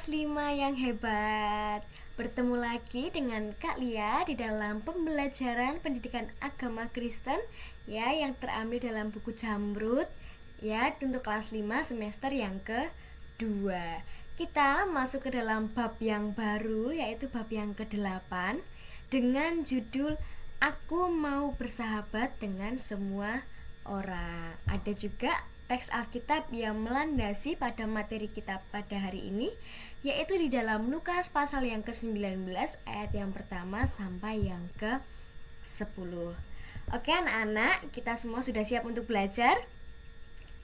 kelas 5 yang hebat. Bertemu lagi dengan Kak Lia di dalam pembelajaran pendidikan agama Kristen ya, yang terambil dalam buku Jamrud ya, untuk kelas 5 semester yang kedua. Kita masuk ke dalam bab yang baru, yaitu bab yang ke-8 dengan judul Aku Mau Bersahabat Dengan Semua Orang. Ada juga teks Alkitab yang melandasi pada materi kita pada hari ini, yaitu di dalam Lukas pasal yang ke-19 ayat yang pertama sampai yang ke-10. Oke anak-anak, kita semua sudah siap untuk belajar?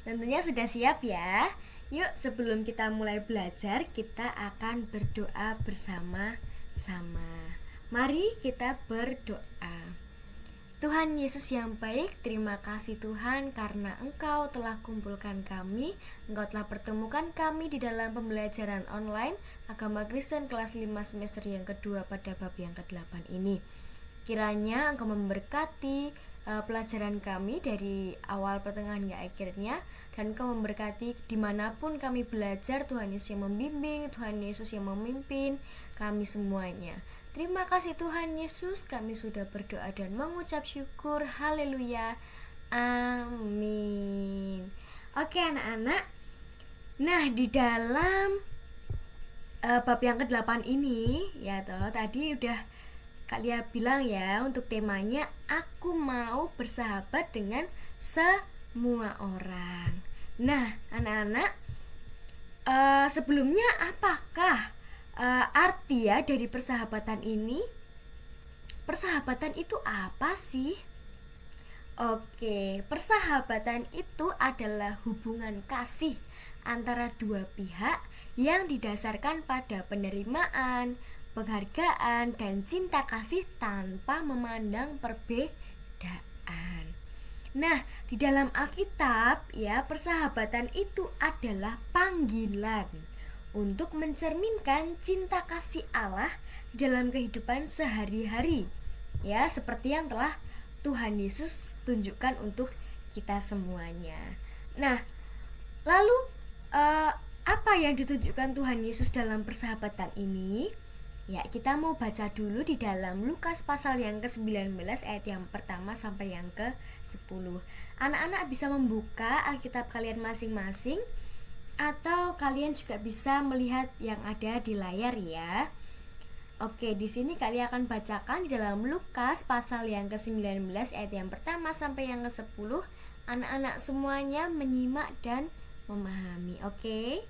Tentunya sudah siap ya. Yuk, sebelum kita mulai belajar, kita akan berdoa bersama-sama. Mari kita berdoa. Tuhan Yesus yang baik, terima kasih Tuhan karena Engkau telah kumpulkan kami, Engkau telah pertemukan kami di dalam pembelajaran online Agama Kristen kelas 5 semester yang kedua pada bab yang ke-8 ini. Kiranya Engkau memberkati pelajaran kami dari awal, pertengahan hingga akhirnya, dan Engkau memberkati dimanapun kami belajar. Tuhan Yesus yang membimbing, Tuhan Yesus yang memimpin kami semuanya. Terima kasih Tuhan Yesus, kami sudah berdoa dan mengucap syukur. Haleluya, amin. Oke anak-anak, nah di dalam bab yang ke-8 ini ya tadi udah Kak Lia bilang ya, untuk temanya aku mau bersahabat dengan semua orang. Nah anak-anak, sebelumnya apakah arti ya dari persahabatan ini? Persahabatan itu apa sih? Oke, persahabatan itu adalah hubungan kasih antara dua pihak yang didasarkan pada penerimaan, penghargaan, dan cinta kasih tanpa memandang perbedaan. Nah, di dalam Alkitab ya, persahabatan itu adalah panggilan untuk mencerminkan cinta kasih Allah dalam kehidupan sehari-hari ya, seperti yang telah Tuhan Yesus tunjukkan untuk kita semuanya. Nah, lalu apa yang ditunjukkan Tuhan Yesus dalam persahabatan ini? Ya, kita mau baca dulu di dalam Lukas pasal yang ke-19 ayat yang pertama sampai yang ke-10. Anak-anak bisa membuka Alkitab kalian masing-masing, atau kalian juga bisa melihat yang ada di layar ya. Oke, di sini kalian akan bacakan di dalam Lukas pasal yang ke-19 ayat yang pertama sampai yang ke-10. Anak-anak semuanya menyimak dan memahami. Oke,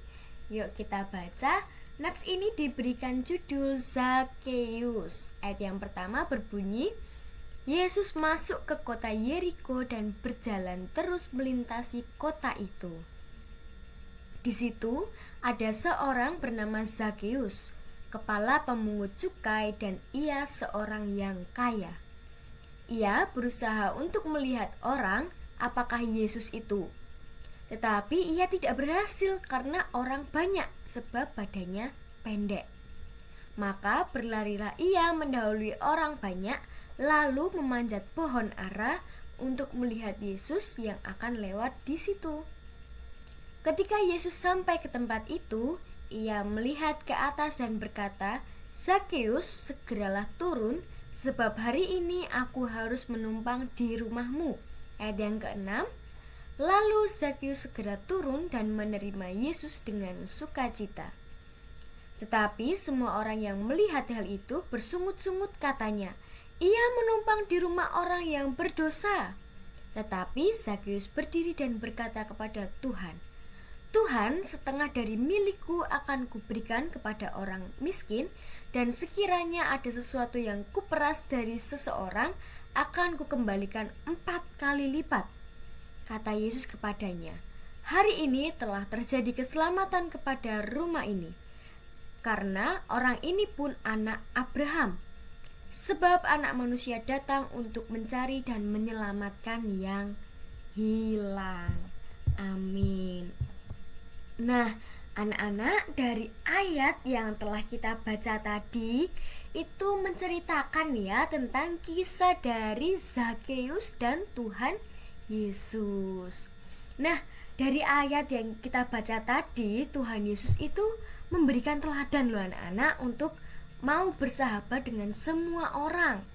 yuk kita baca. Nats ini diberikan judul Zakeus. Ayat yang pertama berbunyi, Yesus masuk ke kota Yeriko dan berjalan terus melintasi kota itu. Di situ ada seorang bernama Zakeus, kepala pemungut cukai, dan ia seorang yang kaya. Ia berusaha untuk melihat orang apakah Yesus itu, tetapi ia tidak berhasil karena orang banyak, sebab badannya pendek. Maka berlarilah ia mendahului orang banyak, lalu memanjat pohon ara untuk melihat Yesus yang akan lewat di situ. Ketika Yesus sampai ke tempat itu, ia melihat ke atas dan berkata, Zakeus, segeralah turun, sebab hari ini aku harus menumpang di rumahmu. Ayat yang ke-6, lalu Zakeus segera turun dan menerima Yesus dengan sukacita. Tetapi semua orang yang melihat hal itu bersungut-sungut katanya, ia menumpang di rumah orang yang berdosa. Tetapi Zakeus berdiri dan berkata kepada Tuhan, Tuhan, setengah dari milikku akan kuberikan kepada orang miskin, dan sekiranya ada sesuatu yang kuperas dari seseorang, akan kukembalikan 4 kali lipat. Kata Yesus kepadanya, hari ini telah terjadi keselamatan kepada rumah ini, karena orang ini pun anak Abraham. Sebab anak manusia datang untuk mencari dan menyelamatkan yang hilang. Amin. Nah, anak-anak, dari ayat yang telah kita baca tadi itu menceritakan ya tentang kisah dari Zakeus dan Tuhan Yesus. Nah, dari ayat yang kita baca tadi, Tuhan Yesus itu memberikan teladan loh anak-anak untuk mau bersahabat dengan semua orang,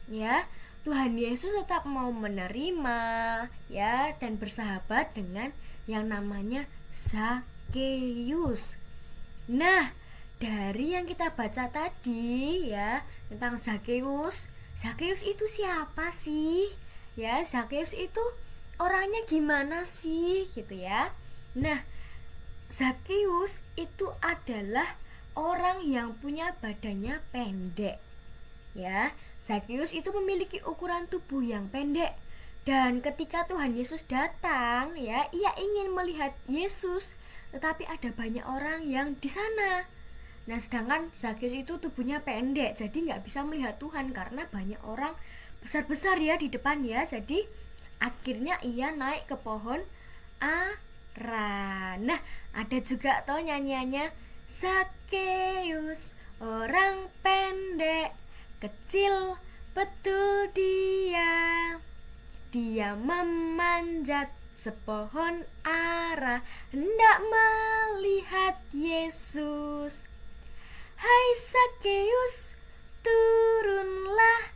ya. Tuhan Yesus tetap mau menerima, ya, dan bersahabat dengan yang namanya Zakheus. Nah, dari yang kita baca tadi ya tentang Zakheus, Zakheus itu siapa sih? Ya, Zakheus itu orangnya gimana sih gitu ya. Nah, Zakheus itu adalah orang yang punya badannya pendek. Ya, Zakheus itu memiliki ukuran tubuh yang pendek. Dan ketika Tuhan Yesus datang, ya, ia ingin melihat Yesus, tetapi ada banyak orang yang di sana. Nah, sedangkan Zakheus itu tubuhnya pendek, jadi nggak bisa melihat Tuhan karena banyak orang besar-besar ya di depan ya. Jadi akhirnya ia naik ke pohon ara. Nah, ada juga toh nyanyiannya, Zakheus orang pendek, kecil betul dia memanjat sepohon ara, hendak melihat Yesus. Hai Zakheus, turunlah,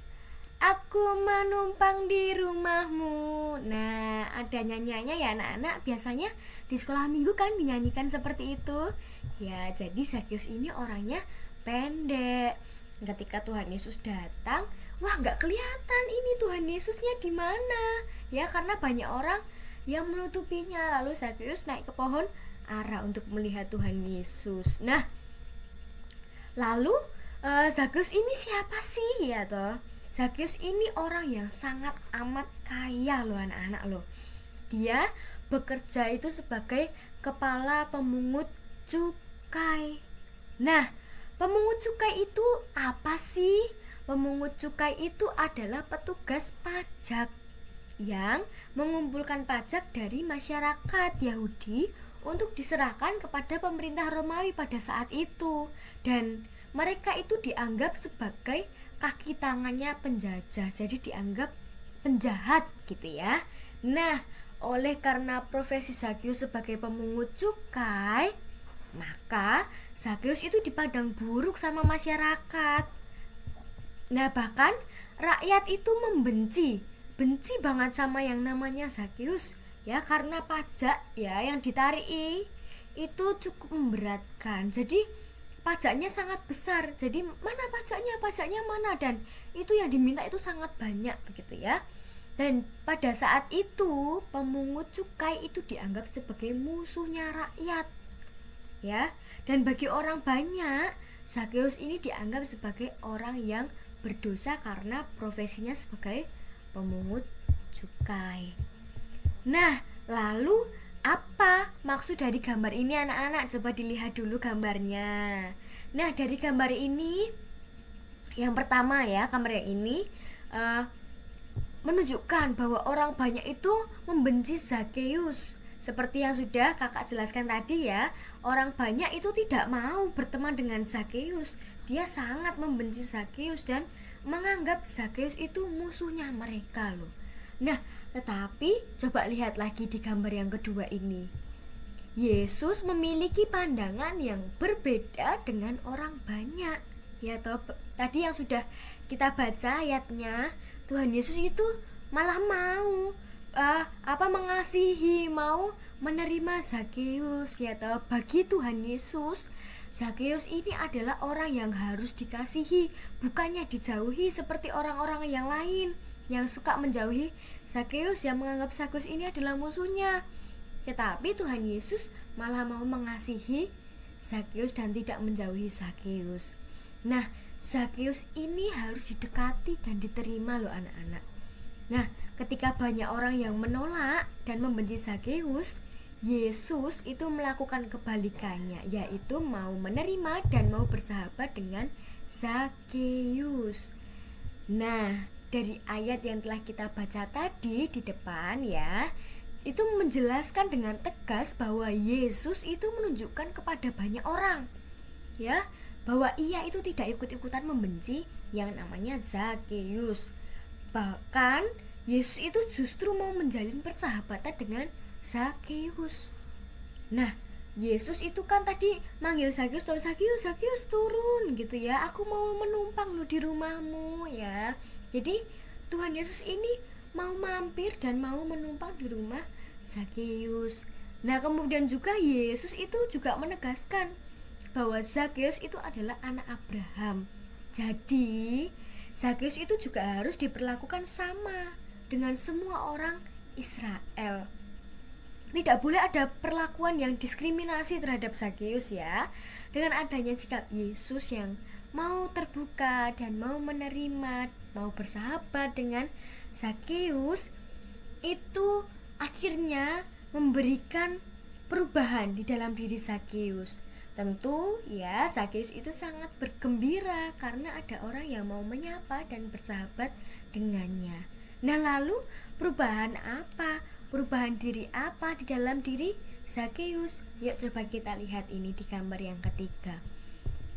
aku menumpang di rumahmu. Nah, ada nyanyiannya ya anak-anak. Biasanya di sekolah minggu kan dinyanyikan seperti itu. Ya, jadi Zakheus ini orangnya pendek. Ketika Tuhan Yesus datang, wah, nggak kelihatan ini Tuhan Yesusnya di mana. Ya, karena banyak orang yang menutupinya. Lalu Zakheus naik ke pohon ara untuk melihat Tuhan Yesus. Nah, lalu Zakheus ini siapa sih ya toh? Zakheus ini orang yang sangat amat kaya loh anak-anak loh. Dia bekerja itu sebagai kepala pemungut cukai. Nah, pemungut cukai itu apa sih? Pemungut cukai itu adalah petugas pajak yang mengumpulkan pajak dari masyarakat Yahudi untuk diserahkan kepada pemerintah Romawi pada saat itu. Dan mereka itu dianggap sebagai kaki tangannya penjajah, jadi dianggap penjahat gitu ya. Nah, oleh karena profesi Zakheus sebagai pemungut cukai, maka Zakheus itu dipandang buruk sama masyarakat. Nah, bahkan rakyat itu benci banget sama yang namanya Zakheus ya, karena pajak ya yang ditarik itu cukup memberatkan. Jadi pajaknya sangat besar. Jadi mana pajaknya mana, dan itu yang diminta itu sangat banyak begitu ya. Dan pada saat itu pemungut cukai itu dianggap sebagai musuhnya rakyat ya. Dan bagi orang banyak, Zakheus ini dianggap sebagai orang yang berdosa karena profesinya sebagai pemungut cukai. Nah, lalu apa maksud dari gambar ini anak-anak? Coba dilihat dulu gambarnya. Nah, dari gambar ini yang pertama ya, gambar yang ini menunjukkan bahwa orang banyak itu membenci Zakheus. Seperti yang sudah kakak jelaskan tadi ya, orang banyak itu tidak mau berteman dengan Zakheus. Dia sangat membenci Zakheus dan menganggap Zakheus itu musuhnya mereka loh. Nah, tetapi coba lihat lagi di gambar yang kedua ini. Yesus memiliki pandangan yang berbeda dengan orang banyak. Ya toh, tadi yang sudah kita baca ayatnya, Tuhan Yesus itu malah mau mengasihi, mau menerima Zakheus ya toh. Bagi Tuhan Yesus, Zakheus ini adalah orang yang harus dikasihi, bukannya dijauhi seperti orang-orang yang lain yang suka menjauhi Zakheus, yang menganggap Zakheus ini adalah musuhnya. Tetapi Tuhan Yesus malah mau mengasihi Zakheus dan tidak menjauhi Zakheus. Nah, Zakheus ini harus didekati dan diterima loh anak-anak. Nah, ketika banyak orang yang menolak dan membenci Zakheus, Yesus itu melakukan kebalikannya, yaitu mau menerima dan mau bersahabat dengan Zakheus. Nah, dari ayat yang telah kita baca tadi di depan ya, itu menjelaskan dengan tegas bahwa Yesus itu menunjukkan kepada banyak orang ya, bahwa ia itu tidak ikut-ikutan membenci yang namanya Zakheus. Bahkan Yesus itu justru mau menjalin persahabatan dengan Zakheus. Nah, Yesus itu kan tadi manggil Zakeus, tuh Zakeus, Zakeus turun gitu ya, aku mau menumpang lo di rumahmu ya. Jadi Tuhan Yesus ini mau mampir dan mau menumpang di rumah Zakeus. Nah kemudian juga Yesus itu juga menegaskan bahwa Zakeus itu adalah anak Abraham. Jadi Zakeus itu juga harus diperlakukan sama dengan semua orang Israel. Tidak boleh ada perlakuan yang diskriminasi terhadap Zakeus ya. Dengan adanya sikap Yesus yang mau terbuka dan mau menerima, mau bersahabat dengan Zakeus, itu akhirnya memberikan perubahan di dalam diri Zakeus. Tentu ya, Zakeus itu sangat bergembira karena ada orang yang mau menyapa dan bersahabat dengannya. Nah lalu perubahan apa? Perubahan diri apa di dalam diri Zakeus? Yuk coba kita lihat ini di gambar yang ketiga.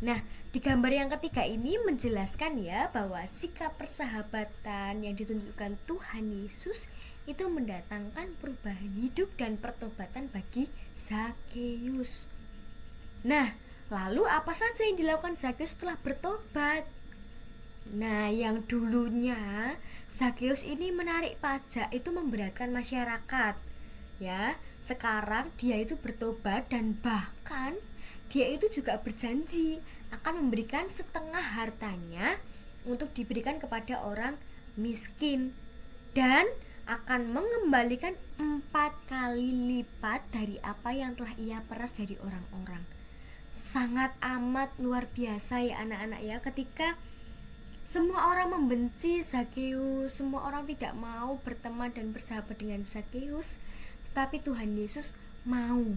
Nah, di gambar yang ketiga ini menjelaskan ya bahwa sikap persahabatan yang ditunjukkan Tuhan Yesus itu mendatangkan perubahan hidup dan pertobatan bagi Zakeus. Nah, lalu apa saja yang dilakukan Zakeus setelah bertobat? Nah, yang dulunya Zakeus ini menarik pajak, itu memberatkan masyarakat. Ya, sekarang dia itu bertobat dan bahkan dia itu juga berjanji akan memberikan setengah hartanya untuk diberikan kepada orang miskin dan akan mengembalikan 4 kali lipat dari apa yang telah ia peras dari orang-orang. Sangat amat luar biasa ya anak-anak ya, ketika semua orang membenci Zakeus, semua orang tidak mau berteman dan bersahabat dengan Zakeus, tetapi Tuhan Yesus mau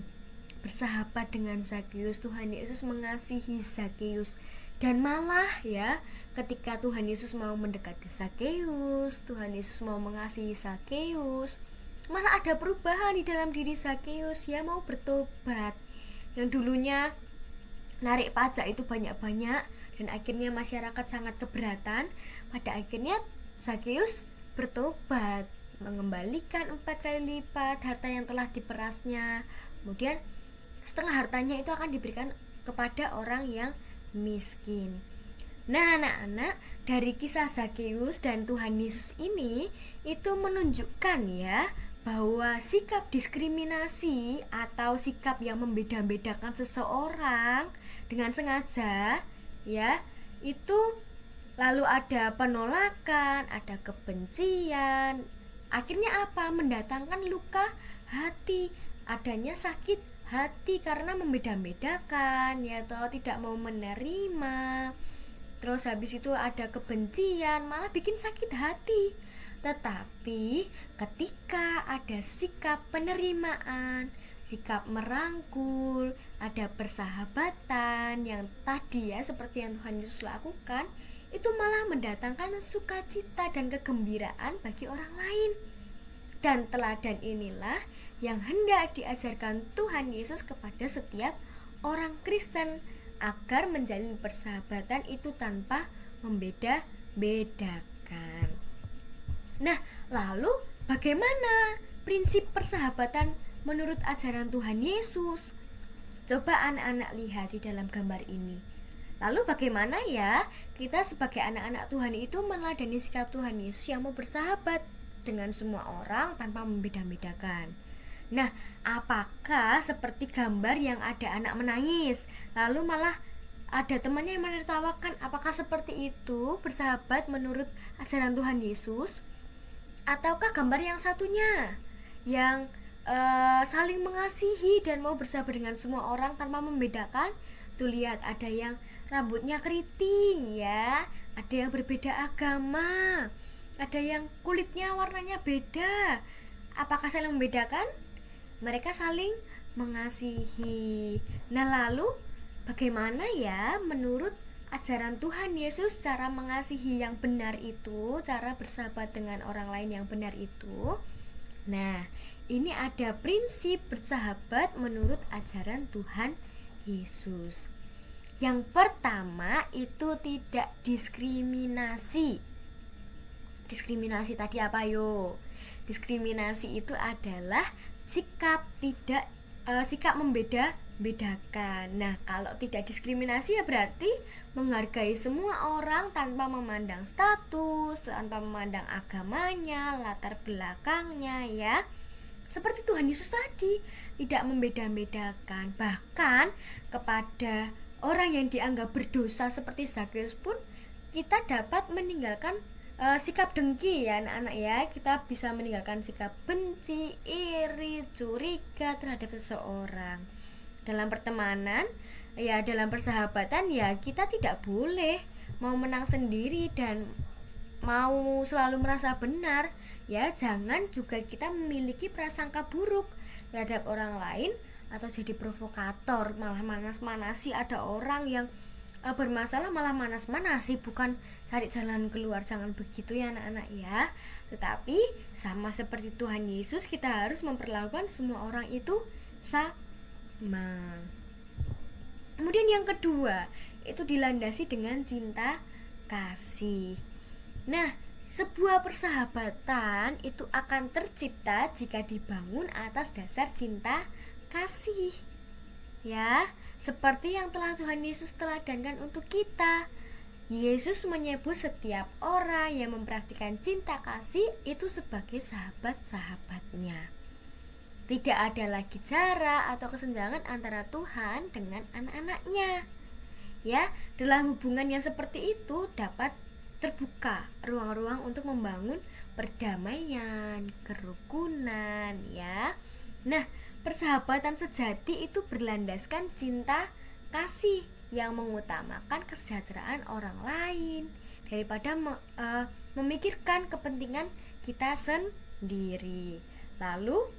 bersahabat dengan Zakeus. Tuhan Yesus mengasihi Zakeus. Dan malah ya, ketika Tuhan Yesus mau mendekati Zakeus, Tuhan Yesus mau mengasihi Zakeus, malah ada perubahan di dalam diri Zakeus. Ya mau bertobat. Yang dulunya narik pajak itu banyak-banyak dan akhirnya masyarakat sangat keberatan, pada akhirnya Zakeus bertobat, mengembalikan 4 kali lipat harta yang telah diperasnya. Kemudian setengah hartanya itu akan diberikan kepada orang yang miskin. Nah anak-anak, dari kisah Zakeus dan Tuhan Yesus ini itu menunjukkan ya bahwa sikap diskriminasi atau sikap yang membeda-bedakan seseorang dengan sengaja ya, itu lalu ada penolakan, ada kebencian, akhirnya apa? Mendatangkan luka hati, adanya sakit hati karena membeda-bedakan ya, atau tidak mau menerima. Terus habis itu ada kebencian, malah bikin sakit hati. Tetapi ketika ada sikap penerimaan, sikap merangkul, ada persahabatan yang tadi ya seperti yang Tuhan Yesus lakukan, itu malah mendatangkan sukacita dan kegembiraan bagi orang lain. Dan teladan inilah yang hendak diajarkan Tuhan Yesus kepada setiap orang Kristen agar menjalin persahabatan itu tanpa membeda-bedakan. Nah, lalu bagaimana prinsip persahabatan menurut ajaran Tuhan Yesus? Coba anak-anak lihat di dalam gambar ini. Lalu bagaimana ya kita sebagai anak-anak Tuhan itu meneladani sikap Tuhan Yesus yang mau bersahabat dengan semua orang tanpa membeda-bedakan? Nah, apakah seperti gambar yang ada anak menangis, lalu malah ada temannya yang menertawakan? Apakah seperti itu bersahabat menurut ajaran Tuhan Yesus? Ataukah gambar yang satunya yang saling mengasihi dan mau bersahabat dengan semua orang tanpa membedakan? Tuh lihat, ada yang rambutnya keriting ya, ada yang berbeda agama, ada yang kulitnya warnanya beda. Apakah saling membedakan? Mereka saling mengasihi. Nah lalu bagaimana ya menurut ajaran Tuhan Yesus cara mengasihi yang benar itu, cara bersahabat dengan orang lain yang benar itu? Nah, ini ada prinsip bersahabat menurut ajaran Tuhan Yesus. Yang pertama itu tidak diskriminasi. Diskriminasi tadi apa yo? Diskriminasi itu adalah sikap membeda membedakan. Nah, kalau tidak diskriminasi ya berarti menghargai semua orang tanpa memandang status, tanpa memandang agamanya, latar belakangnya ya. Seperti Tuhan Yesus tadi, tidak membeda-bedakan. Bahkan kepada orang yang dianggap berdosa seperti Zakheus pun kita dapat meninggalkan sikap dengki ya anak-anak ya. Kita bisa meninggalkan sikap benci, iri, curiga terhadap seseorang. Dalam pertemanan ya, dalam persahabatan ya, kita tidak boleh mau menang sendiri dan mau selalu merasa benar ya. Jangan juga kita memiliki prasangka buruk terhadap orang lain atau jadi provokator, malah manas-manasi. Ada orang yang bermasalah malah manas-manasi, bukan cari jalan keluar. Jangan begitu ya anak-anak ya. Tetapi sama seperti Tuhan Yesus, kita harus memperlakukan semua orang itu sama. Kemudian yang kedua itu dilandasi dengan cinta kasih. Nah, sebuah persahabatan itu akan tercipta jika dibangun atas dasar cinta kasih. Ya, seperti yang telah Tuhan Yesus teladankan untuk kita. Yesus menyebut setiap orang yang mempraktikkan cinta kasih itu sebagai sahabat-sahabatnya. Tidak ada lagi jarak atau kesenjangan antara Tuhan dengan anak-anaknya. Ya, dalam hubungan yang seperti itu dapat terbuka ruang-ruang untuk membangun perdamaian, kerukunan ya. Nah, persahabatan sejati itu berlandaskan cinta kasih yang mengutamakan kesejahteraan orang lain daripada memikirkan kepentingan kita sendiri. Lalu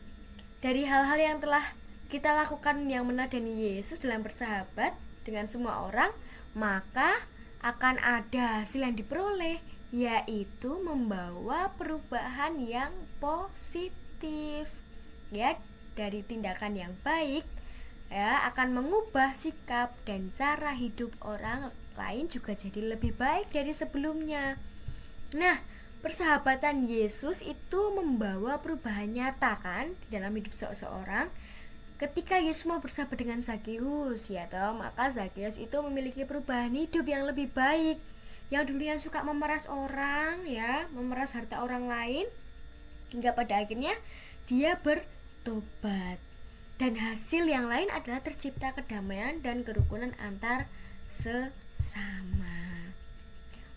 dari hal-hal yang telah kita lakukan yang meneladani Yesus dalam bersahabat dengan semua orang, maka akan ada hasil yang diperoleh, yaitu membawa perubahan yang positif. Ya, dari tindakan yang baik ya akan mengubah sikap dan cara hidup orang lain juga jadi lebih baik dari sebelumnya. Nah, persahabatan Yesus itu membawa perubahan nyata kan di dalam hidup seseorang. Ketika Yesus mau bersahabat dengan Zakheus ya toh, maka Zakheus itu memiliki perubahan hidup yang lebih baik. Yang dulunya suka memeras orang ya, memeras harta orang lain, hingga pada akhirnya dia bertobat. Dan hasil yang lain adalah tercipta kedamaian dan kerukunan antar sesama.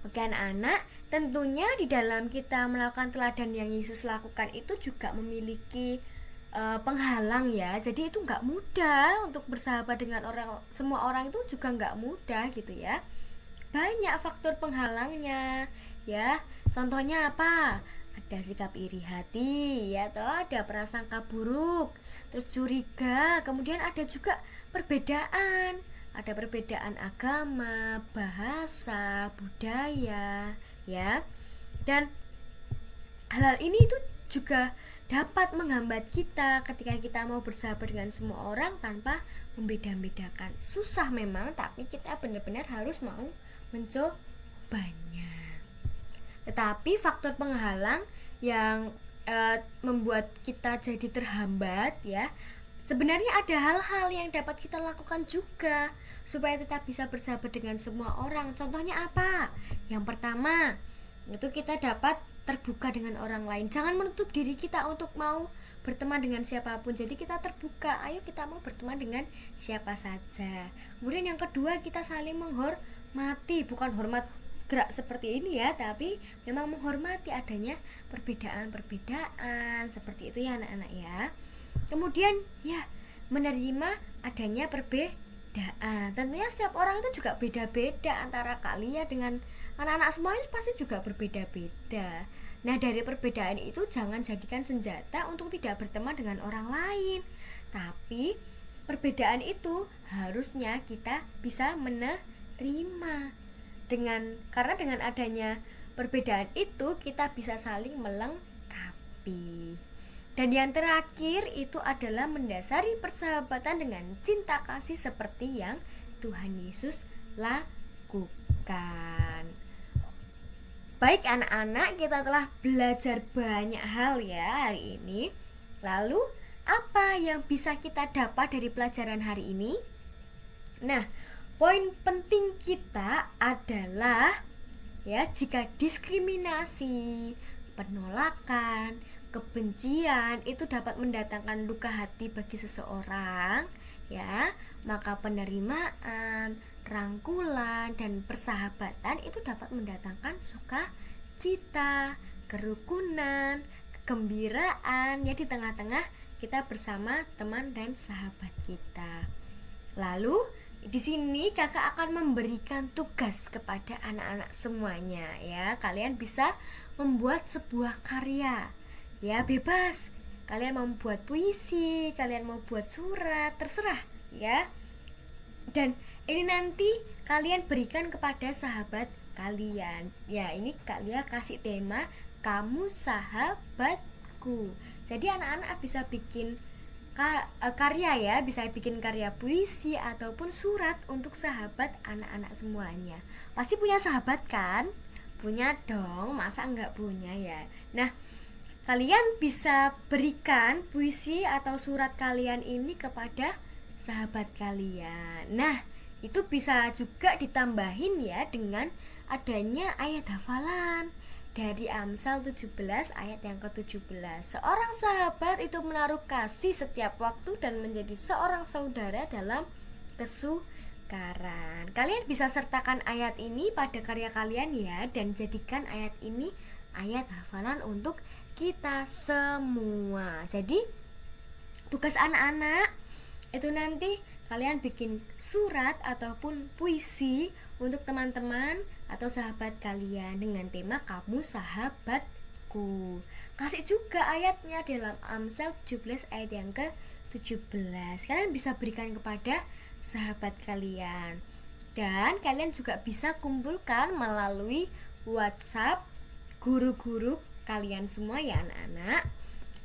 Oke anak-anak, tentunya di dalam kita melakukan teladan yang Yesus lakukan itu juga memiliki penghalang ya. Jadi itu nggak mudah untuk bersahabat dengan semua orang itu juga nggak mudah gitu ya. Banyak faktor penghalangnya ya. Contohnya apa? Ada sikap iri hati ya toh, ada prasangka buruk, terus curiga, kemudian ada juga perbedaan. Ada perbedaan agama, bahasa, budaya ya. Dan hal ini itu juga dapat menghambat kita ketika kita mau bersahabat dengan semua orang tanpa membeda-bedakan. Susah memang, tapi kita benar-benar harus mau mencobanya. Tetapi faktor penghalang yang membuat kita jadi terhambat ya, sebenarnya ada hal-hal yang dapat kita lakukan juga supaya tetap bisa bersahabat dengan semua orang. Contohnya apa? Yang pertama, itu kita dapat terbuka dengan orang lain. Jangan menutup diri kita untuk mau berteman dengan siapapun. Jadi kita terbuka, ayo kita mau berteman dengan siapa saja. Kemudian yang kedua, kita saling menghormati. Bukan hormat gerak seperti ini ya, tapi memang menghormati adanya perbedaan-perbedaan seperti itu ya anak-anak ya. Kemudian ya, menerima adanya perbedaan. Tentunya setiap orang itu juga beda-beda, antara kalian dengan anak-anak semuanya pasti juga berbeda-beda. Nah, dari perbedaan itu jangan jadikan senjata untuk tidak berteman dengan orang lain. Tapi perbedaan itu harusnya kita bisa menerima. Karena dengan adanya perbedaan itu kita bisa saling melengkapi. Dan yang terakhir itu adalah mendasari persahabatan dengan cinta kasih seperti yang Tuhan Yesus lakukan. Baik anak-anak, kita telah belajar banyak hal ya hari ini. Lalu apa yang bisa kita dapat dari pelajaran hari ini? Nah, poin penting kita adalah ya, jika diskriminasi, penolakan, kebencian itu dapat mendatangkan luka hati bagi seseorang, ya, maka penerimaan, rangkulan, dan persahabatan itu dapat mendatangkan sukacita, kerukunan, kegembiraan, ya, di tengah-tengah kita bersama teman dan sahabat kita. Lalu di sini kakak akan memberikan tugas kepada anak-anak semuanya, ya. Kalian bisa membuat sebuah karya, ya, bebas. Kalian mau buat puisi, kalian mau buat surat, terserah, ya. Dan ini nanti kalian berikan kepada sahabat kalian. Ya, ini kalian kasih tema kamu sahabatku. Jadi anak-anak bisa bikin karya, ya, bisa bikin karya puisi ataupun surat untuk sahabat anak-anak semuanya. Pasti punya sahabat kan? Punya dong, masa enggak punya, ya. Nah, kalian bisa berikan puisi atau surat kalian ini kepada sahabat kalian. Nah, itu bisa juga ditambahin, ya, dengan adanya ayat hafalan dari Amsal 17 ayat yang ke-17. Seorang sahabat itu menaruh kasih setiap waktu dan menjadi seorang saudara dalam kesukaran. Kalian bisa sertakan ayat ini pada karya kalian, ya, dan jadikan ayat ini ayat hafalan untuk kita semua. Jadi tugas anak-anak itu nanti kalian bikin surat ataupun puisi untuk teman-teman atau sahabat kalian dengan tema kamu sahabatku. Kasih juga ayatnya dalam Amsal 17 ayat yang ke-17. Kalian bisa berikan kepada sahabat kalian. Dan kalian juga bisa kumpulkan melalui WhatsApp guru-guru kalian semua, ya, anak-anak.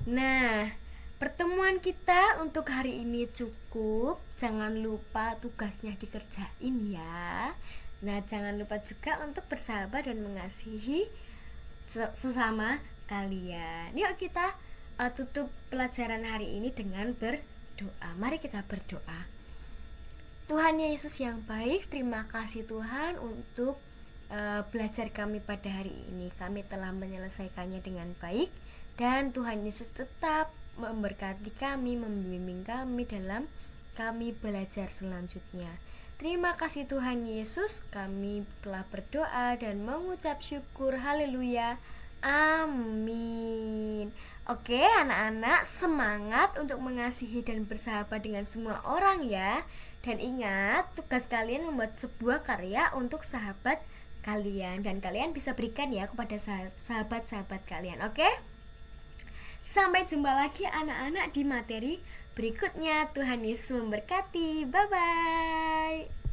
Nah, pertemuan kita untuk hari ini cukup. Jangan lupa tugasnya dikerjain, ya. Nah, jangan lupa juga untuk bersahabat dan mengasihi sesama kalian. Yuk kita tutup pelajaran hari ini dengan berdoa. Mari kita berdoa. Tuhan Yesus yang baik, terima kasih Tuhan untuk belajar kami pada hari ini. Kami telah menyelesaikannya dengan baik, dan Tuhan Yesus tetap memberkati kami, membimbing kami dalam kami belajar selanjutnya. Terima kasih Tuhan Yesus, kami telah berdoa dan mengucap syukur. Haleluya, amin. Oke anak-anak, semangat untuk mengasihi dan bersahabat dengan semua orang, ya. Dan ingat, tugas kalian membuat sebuah karya untuk sahabat kalian, dan kalian bisa berikan, ya, kepada sahabat-sahabat kalian. Oke? Sampai jumpa lagi anak-anak di materi berikutnya. Tuhan Yesus memberkati. Bye-bye.